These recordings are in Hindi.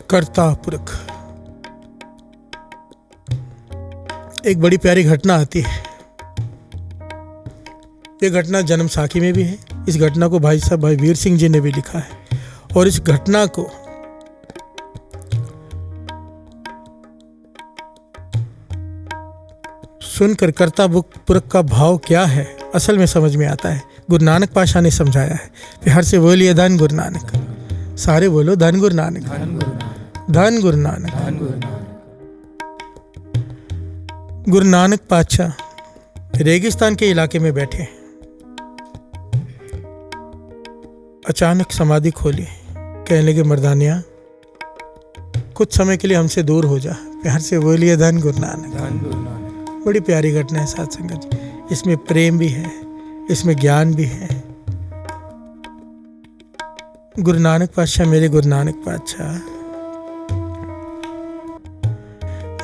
कर्ता पुरख। एक बड़ी प्यारी घटना आती है। ये घटना जन्म साखी में भी है। इस घटना को भाई साहब भाई वीर सिंह जी ने भी लिखा है। और इस घटना को सुनकर कर्ता पुरख का भाव क्या है असल में समझ में आता है। गुरु नानक पातशाह ने समझाया है। प्यार से बोलिए धन गुरु नानक। सारे बोलो धन गुरु नानक, धन गुरु नानक। गुरु नानक पातशाह रेगिस्तान के इलाके में बैठे, अचानक समाधि खोली। कहने लगे, मर्दानिया कुछ समय के लिए हमसे दूर हो जा। प्यार से बोलिए धन गुरु नानक। बड़ी प्यारी घटना है साथ संगत जी। इसमें प्रेम भी है, इसमें ज्ञान भी है। गुरु नानक पातशाह, मेरे गुरु नानक पातशाह,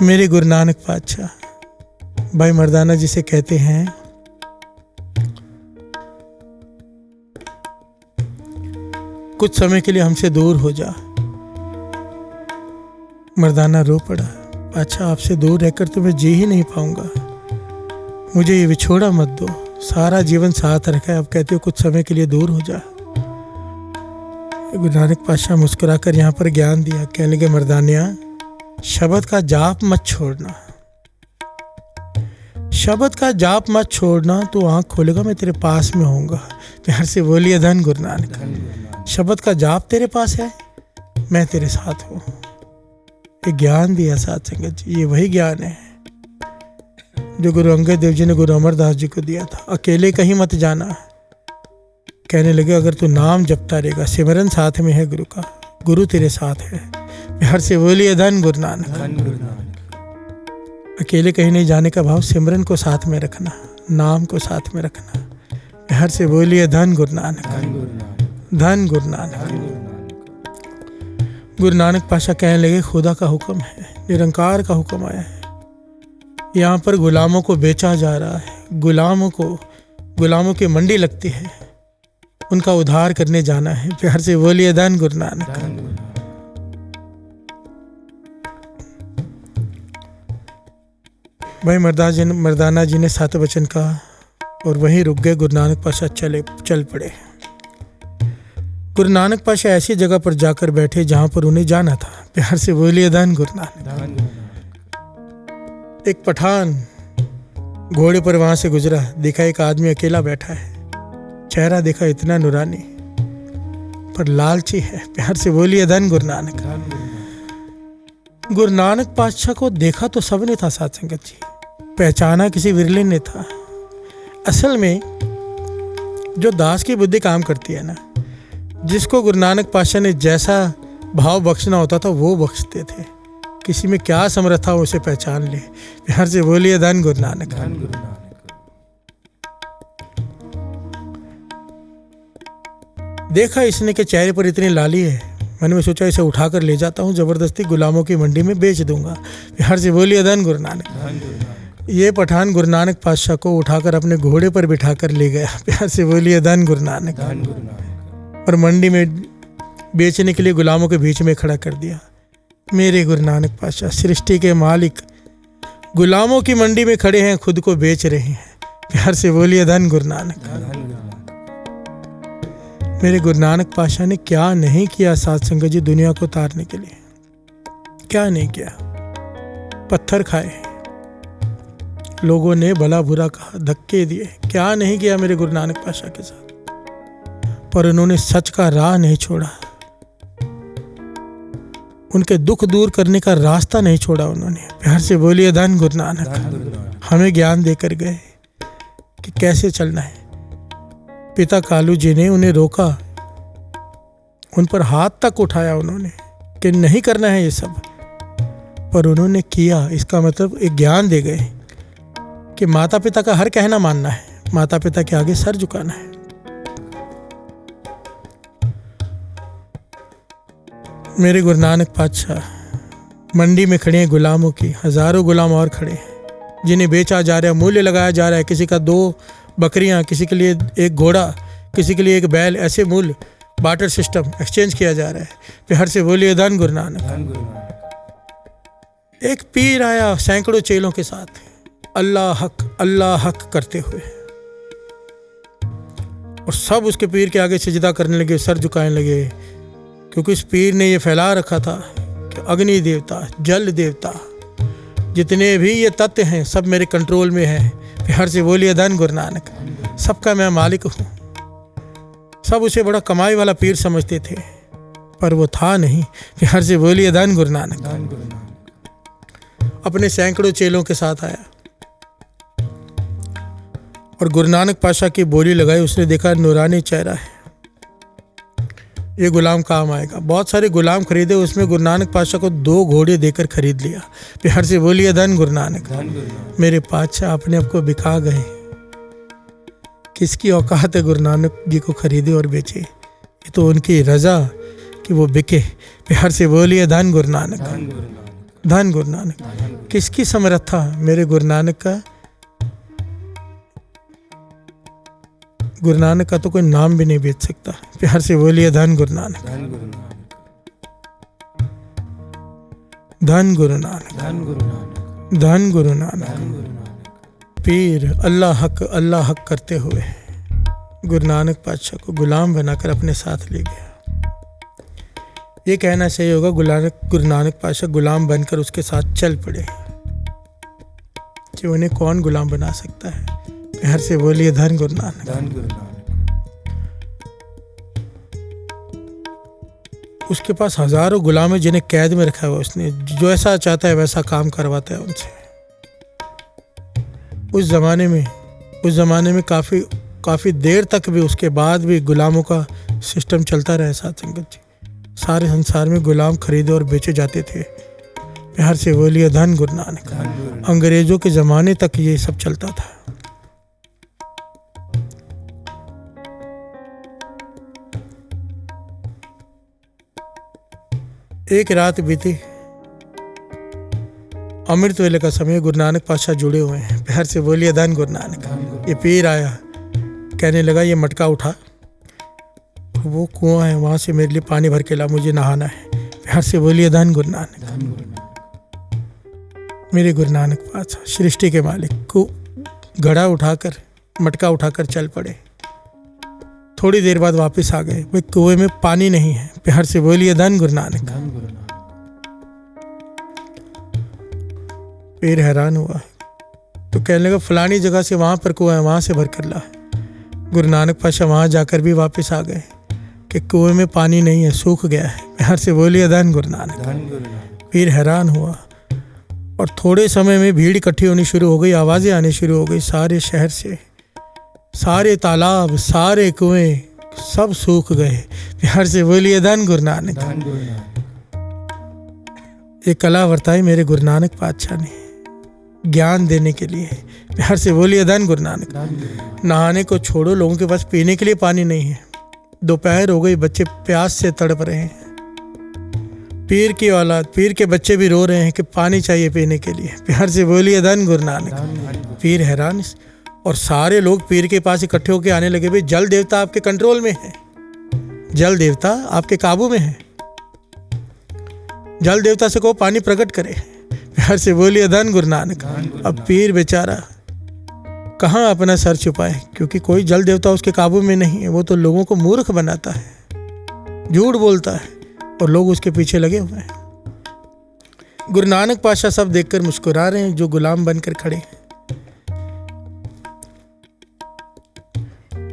मेरे गुरु नानक पातशाह भाई मर्दाना जी से कहते हैं, कुछ समय के लिए हमसे दूर हो जा। मर्दाना रो पड़ा। अच्छा, आपसे दूर रहकर तो मैं जी ही नहीं पाऊंगा। मुझे ये विछोड़ा मत दो। सारा जीवन साथ रखा है, अब कहते हो कुछ समय के लिए दूर हो जा। गुरु नानक पातशाह मुस्कुराकर यहाँ पर ज्ञान दिया। कहने लगे, मर्दानिया शब्द का जाप मत छोड़ना, शब्द का जाप मत छोड़ना। तो आँख खोलेगा, मैं तेरे पास में होऊंगा। प्यार से बोलिए धन गुरु नानक। शब्द का जाप तेरे पास है, मैं तेरे साथ हूँ। ये ज्ञान दिया साथ संगत जी। ये वही ज्ञान है जो गुरु अंगद देव जी ने गुरु अमरदास जी को दिया था। अकेले कहीं मत जाना। कहने लगे, अगर तू नाम जपता रहेगा, सिमरन साथ में है गुरु का, गुरु तेरे साथ है। प्यार से बोलिए धन गुरु नानक। अकेले कहीं नहीं जाने का भाव, सिमरन को साथ में रखना, नाम को साथ में रखना। प्यार से बोलिए धन गुरु नानक, धन गुरु नानक। गुरु नानक पातशाह कहने लगे, खुदा का हुक्म है, निरंकार का हुक्म आया है। यहाँ पर गुलामों को बेचा जा रहा है। गुलामों की मंडी लगती है, उनका उद्धार करने जाना है। प्यार से बोलिए धन गुरु नानक। भाई मर्दाना जी ने सात वचन कहा और वहीं रुक गए। गुरु नानक पातशाह चल पड़े। गुरु नानक पातशाह ऐसी जगह पर जाकर बैठे जहां पर उन्हें जाना था। प्यार से बोलिए धन गुरु नानक। एक पठान घोड़े पर वहां से गुजरा। देखा एक आदमी अकेला बैठा है। चेहरा देखा इतना नूरानी, पर लालची है। प्यार से बोलिए धन गुरु नानक। गुरु नानक पातशाह को देखा तो सबने था साथ संगत जी, पहचाना किसी विरले ने था। असल में जो दास की बुद्धि काम करती है ना, जिसको गुरु नानक पातशाह ने जैसा भाव बख्शना होता था वो बख्शते थे। किसी में क्या समर्थ था उसे पहचान ले। प्यार से बोलिए धन गुरु नानक। देखा इसने के चेहरे पर इतनी लाली है, मैंने सोचा इसे उठाकर ले जाता हूँ, जबरदस्ती गुलामों की मंडी में बेच दूंगा। प्यार से बोलिए धन गुरु नानक। ये पठान गुरु नानक पातशाह को उठाकर अपने घोड़े पर बिठाकर ले गया। प्यार से बोलिए धन गुरु नानक। और मंडी में बेचने के लिए गुलामों के बीच में खड़ा कर दिया। मेरे गुरु नानक पातशाह सृष्टि के मालिक गुलामों की मंडी में खड़े हैं, खुद को बेच रहे हैं। प्यार से बोलिए धन गुरु नानक। मेरे गुरु नानक पातशाह ने क्या नहीं किया साथ संगत जी दुनिया को तारने के लिए। क्या नहीं किया। पत्थर खाए, लोगों ने भला बुरा कहा, धक्के दिए, क्या नहीं किया मेरे गुरु नानक पातशाह के साथ। पर उन्होंने सच का राह नहीं छोड़ा, उनके दुख दूर करने का रास्ता नहीं छोड़ा उन्होंने। प्यार से बोलिए धन गुरु नानक। हमें ज्ञान देकर गए कि कैसे चलना है। पिता कालू जी ने उन्हें रोका, उन पर हाथ तक उठाया उन्होंने कि नहीं करना है ये सब, पर उन्होंने किया। इसका मतलब एक ज्ञान दे गए कि माता पिता का हर कहना मानना है, माता पिता के आगे सर झुकाना है। मेरे गुरु नानक पातशाह मंडी में खड़े हैं गुलामों की, हजारों गुलाम और खड़े हैं जिन्हें बेचा जा रहा है, मूल्य लगाया जा रहा है। किसी का 2 बकरियां, किसी के लिए 1 घोड़ा, किसी के लिए 1 बैल, ऐसे मूल्य। बाटर सिस्टम एक्सचेंज किया जा रहा है। प्यार से बोलिए धन गुरु नानक। एक पीर आया सैकड़ों चेलों के साथ, अल्लाह हक करते हुए, और सब उसके पीर के आगे सजदा करने लगे, सर झुकाने लगे, क्योंकि इस पीर ने ये फैला रखा था कि अग्नि देवता, जल देवता, जितने भी ये तत्व हैं सब मेरे कंट्रोल में हैं। प्यार से बोलिए धन गुरु नानक। सबका मैं मालिक हूँ। सब उसे बड़ा कमाई वाला पीर समझते थे, पर वो था नहीं। प्यार से बोलिए धन गुरु नानक। अपने सैकड़ों चेलों के साथ आया और गुरु नानक पाशा की बोली लगाई। उसने देखा नूरानी चेहरा है, ये गुलाम काम आएगा। बहुत सारे गुलाम खरीदे, उसमें गुरु नानक पाशा को 2 घोड़े देकर खरीद लिया। प्यार से बोलिए धन गुरु नानक। मेरे पातशाह अपने आप को बिका गए। किसकी औकात है गुरु नानक जी को खरीदे और बेचे? ये तो उनकी रजा कि वो बिके। प्यार से बोलिए धन गुरु नानक। धन गुरु नानक। किसकी समर्था मेरे गुरु नानक का? गुरु नानक का तो कोई नाम भी नहीं बेच सकता। प्यार से बोलिए धन गुरु नानक। धन गुरु नानक। धन गुरु नानक। पीर अल्लाह हक करते हुए गुरु नानक पातशाह को गुलाम बनाकर अपने साथ ले गया। ये कहना सही होगा गुरु नानक पातशाह गुलाम बनकर उसके साथ चल पड़े, कि उन्हें कौन गुलाम बना सकता है। प्यार से बोलिए धन गुरु नानक। उसके पास हजारों गुलाम है जिन्हें कैद में रखा हुआ। उसने जो ऐसा चाहता है वैसा काम करवाता है उनसे। उस जमाने में काफी देर तक भी, उसके बाद भी गुलामों का सिस्टम चलता रहा। साथ संगत जी, सारे संसार में गुलाम खरीदे और बेचे जाते थे। प्यार से बोलिए धन गुरु नानक। अंग्रेजों के ज़माने तक ये सब चलता था। एक रात बीती, अमृत वेले का समय, गुरु नानक पातशाह जुड़े हुए हैं। प्यार से बोलिए धन गुरु नानक। ये पीर आया, कहने लगा ये मटका उठा, वो कुआं है वहां से मेरे लिए पानी भर के ला, मुझे नहाना है। प्यार से बोलिए धन गुरु नानक। मेरे गुरु नानक पातशाह सृष्टि के मालिक को घड़ा उठाकर, मटका उठाकर चल पड़े। थोड़ी देर बाद वापस आ गए, भाई कुएं में पानी नहीं है। प्यार से बोलिए धन गुरु नानक। पीर हैरान हुआ तो कहने लगा फलानी जगह से वहां पर कुआं है, वहां से भर कर ला। गुरु नानक पातशाह वहां जाकर भी वापस आ गए कि कुएं में पानी नहीं है, सूख गया है। प्यार से बोलिए धन गुरु नानक। पीर हैरान हुआ और थोड़े समय में भीड़ इकट्ठी होनी शुरू हो गई, आवाजें आनी शुरू हो गई सारे शहर से। सारे तालाब, सारे कुएं सब सूख गए। प्यार से बोलिए धन गुरु नानक। ये कला वर्ताई मेरे गुरु नानक पातशाह ने ज्ञान देने के लिए। प्यार से बोलिए धन गुरु नानक। नहाने को छोड़ो, लोगों के पास पीने के लिए पानी नहीं है। दोपहर हो गई, बच्चे प्यास से तड़प रहे हैं। पीर की औलाद, पीर के बच्चे भी रो रहे हैं कि पानी चाहिए पीने के लिए। प्यार से बोलिए धन गुरु नानक। पीर हैरान, और सारे लोग पीर के पास इकट्ठे होकर आने लगे, भाई जल देवता आपके कंट्रोल में है, जल देवता आपके काबू में है, जल देवता से को पानी प्रकट करे। प्यार से बोलिए धन गुरु नानक। अब पीर बेचारा कहाँ अपना सर छुपाए, क्योंकि कोई जल देवता उसके काबू में नहीं है। वो तो लोगों को मूर्ख बनाता है, झूठ बोलता है, और लोग उसके पीछे लगे हुए हैं। गुरु नानक पातशाह सब देखकर मुस्कुरा रहे हैं जो गुलाम बनकर खड़े हैं।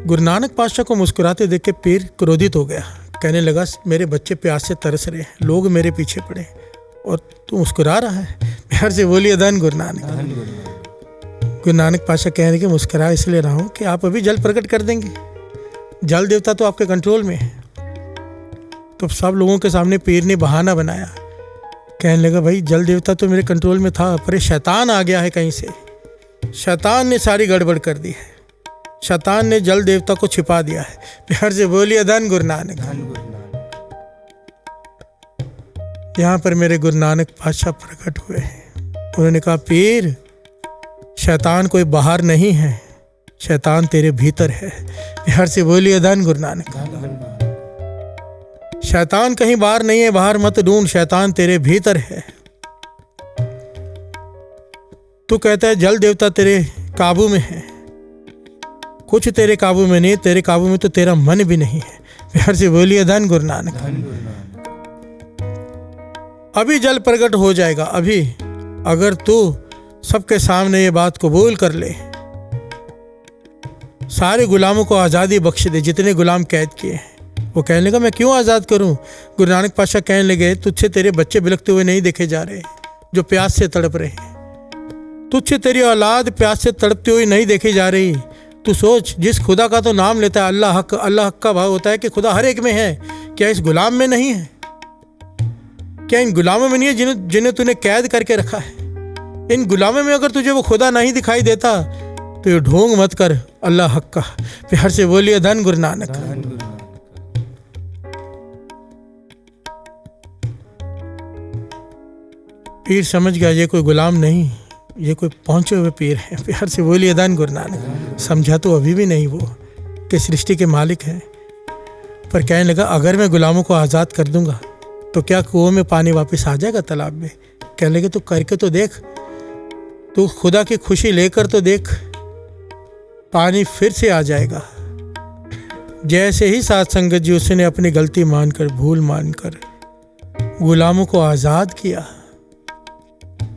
गुरु नानक पातशाह को मुस्कुराते देख के पीर क्रोधित हो गया। कहने लगा मेरे बच्चे प्यास से तरस रहे हैं, लोग मेरे पीछे पड़े और तू मुस्कुरा रहा है। प्यार से बोलिए धन गुरु नानक। गुरु नानक पातशाह कह रहे कि मुस्कुरा इसलिए रहा हूँ कि आप अभी जल प्रकट कर देंगे, जल देवता तो आपके कंट्रोल में है। तो सब लोगों के सामने पीर ने बहाना बनाया, कहने लगा भाई जल देवता तो मेरे कंट्रोल में था, पर शैतान आ गया है कहीं से, शैतान ने सारी गड़बड़ कर दी है, शैतान ने जल देवता को छिपा दिया है। प्यार से बोलिए धन गुरु नानक। यहाँ पर मेरे गुरु नानक पातशाह प्रकट हुए हैं। उन्होंने कहा पीर, शैतान कोई बाहर नहीं है, शैतान तेरे भीतर है। प्यार से बोलिए धन गुरु नानक। शैतान कहीं बाहर नहीं है, बाहर मत ढूंढ, शैतान तेरे भीतर है। तू कहता है जल देवता तेरे काबू में है, कुछ तेरे काबू में नहीं, तेरे काबू में तो तेरा मन भी नहीं है। प्यार से बोलिए धन गुरु नानक। अभी जल प्रकट हो जाएगा, अभी अगर तू सबके सामने ये बात कबूल कर ले, सारे गुलामों को आज़ादी बख्श दे, जितने गुलाम कैद किए हैं। वो कहने लगा मैं क्यों आज़ाद करूं? गुरु नानक पातशाह कहने लगे तुझसे तेरे बच्चे बिलखते हुए नहीं देखे जा रहे, जो प्यास से तड़प रहे हैं। तुझसे तेरी औलाद प्यास से तड़पती हुई नहीं देखी जा रही। तू सोच, जिस खुदा का तो नाम लेता है अल्लाह हक, अल्लाह हक का भाव होता है कि खुदा हर एक में है, क्या इस गुलाम में नहीं है? क्या इन गुलामों में नहीं है जिन्हें तूने कैद करके रखा है? इन गुलामों में अगर तुझे वो खुदा नहीं दिखाई देता तो ये ढोंग मत कर अल्लाह हक का। प्यार से बोलिए धन गुरु नानक। पीर समझ गया ये कोई गुलाम नहीं, ये कोई पहुंचे हुए पीर है। प्यार से बोलिए धन गुरु नानक। समझा तो अभी भी नहीं वो कि सृष्टि के मालिक है, पर कहने लगा अगर मैं गुलामों को आज़ाद कर दूंगा तो क्या कुओं में पानी वापस आ जाएगा तालाब में? कहने लगे तू करके तो देख, तू खुदा की खुशी लेकर तो देख, पानी फिर से आ जाएगा। जैसे ही साध संगत जी उसने अपनी गलती मानकर, भूल मानकर गुलामों को आज़ाद किया,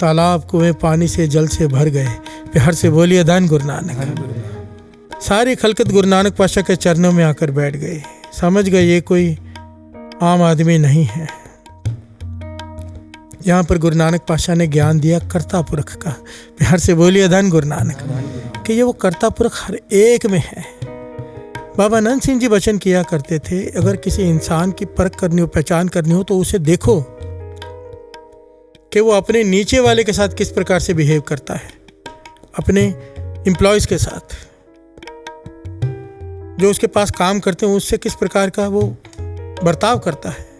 तालाब कुएं पानी से, जल से भर गए। प्यार से बोलिए धन गुरु नानक। सारी खलकत गुरु नानक पातशाह के चरणों में आकर बैठ गए। समझ गए ये कोई आम आदमी नहीं है। यहाँ पर गुरु नानक पातशाह ने ज्ञान दिया कर्ता पुरख का। प्यार से बोलिए धन गुरु नानक कि ये वो कर्ता पुरख हर एक में है। बाबा नंद सिंह जी वचन किया करते थे, अगर किसी इंसान की परख करनी हो, पहचान करनी हो, तो उसे देखो कि वो अपने नीचे वाले के साथ किस प्रकार से बिहेव करता है, अपने एम्प्लॉयज़ के साथ, जो उसके पास काम करते हैं उससे किस प्रकार का वो बर्ताव करता है।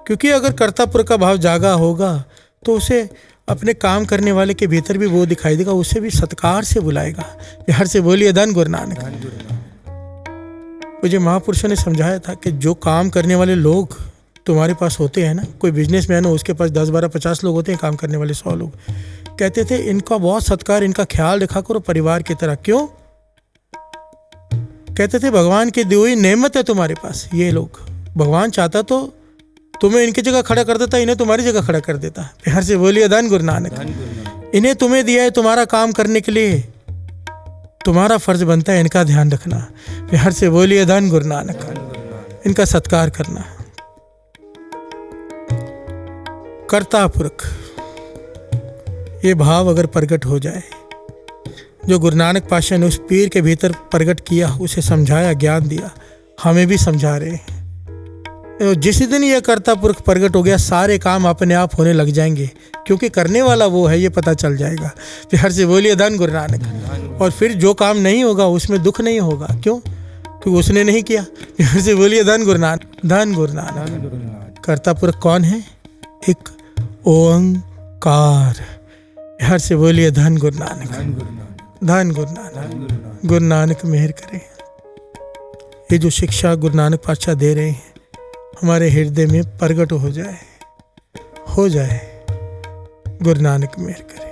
क्योंकि अगर कर्तापुर का भाव जागा होगा तो उसे अपने काम करने वाले के भीतर भी वो दिखाई देगा, उसे भी सत्कार से बुलाएगा। प्यार से बोलिए धन गुरु नानक। मुझे महापुरुषों ने समझाया था कि जो काम करने वाले लोग तुम्हारे पास होते हैं ना, कोई बिजनेसमैन हो उसके पास 10, 12, 50 लोग होते हैं, काम करने वाले 100 लोग, कहते थे इनका बहुत सत्कार, इनका ख्याल रखा करो परिवार की तरह। क्यों? कहते थे भगवान की दी हुई नेमत है तुम्हारे पास। ये लोग, भगवान चाहता तो तुम्हें इनकी जगह खड़ा कर देता, इन्हें तुम्हारी जगह खड़ा कर देता। प्यार से बोलिए धन गुरु नानक। इन्हें तुम्हें दिया है तुम्हारा काम करने के लिए, तुम्हारा फर्ज बनता है इनका ध्यान रखना। प्यार से बोलिए धन गुरु नानक। इनका सत्कार करना। कर्ता पुरख, ये भाव अगर प्रकट हो जाए, जो गुरु नानक पातशाह ने उस पीर के भीतर प्रकट किया, उसे समझाया, ज्ञान दिया, हमें भी समझा रहे हैं। जिस दिन ये कर्ता पुरख प्रकट हो गया, सारे काम अपने आप होने लग जाएंगे, क्योंकि करने वाला वो है, ये पता चल जाएगा। प्यार से बोलिए धन गुरु नानक। और फिर जो काम नहीं होगा उसमें दुख नहीं होगा। क्यों? क्योंकि उसने नहीं किया। प्यार से बोलिए धन गुरु नानक। धन गुरु नानक। कर्ता पुरख कौन है? एक ओंकार। प्यार से बोलिए धन गुरु नानक। धन गुरु नानक। गुरु नानक मेहर करें। ये जो शिक्षा गुरु नानक पातशाह दे रहे हैं हमारे हृदय में प्रकट हो जाए। गुरु नानक मेहर करें।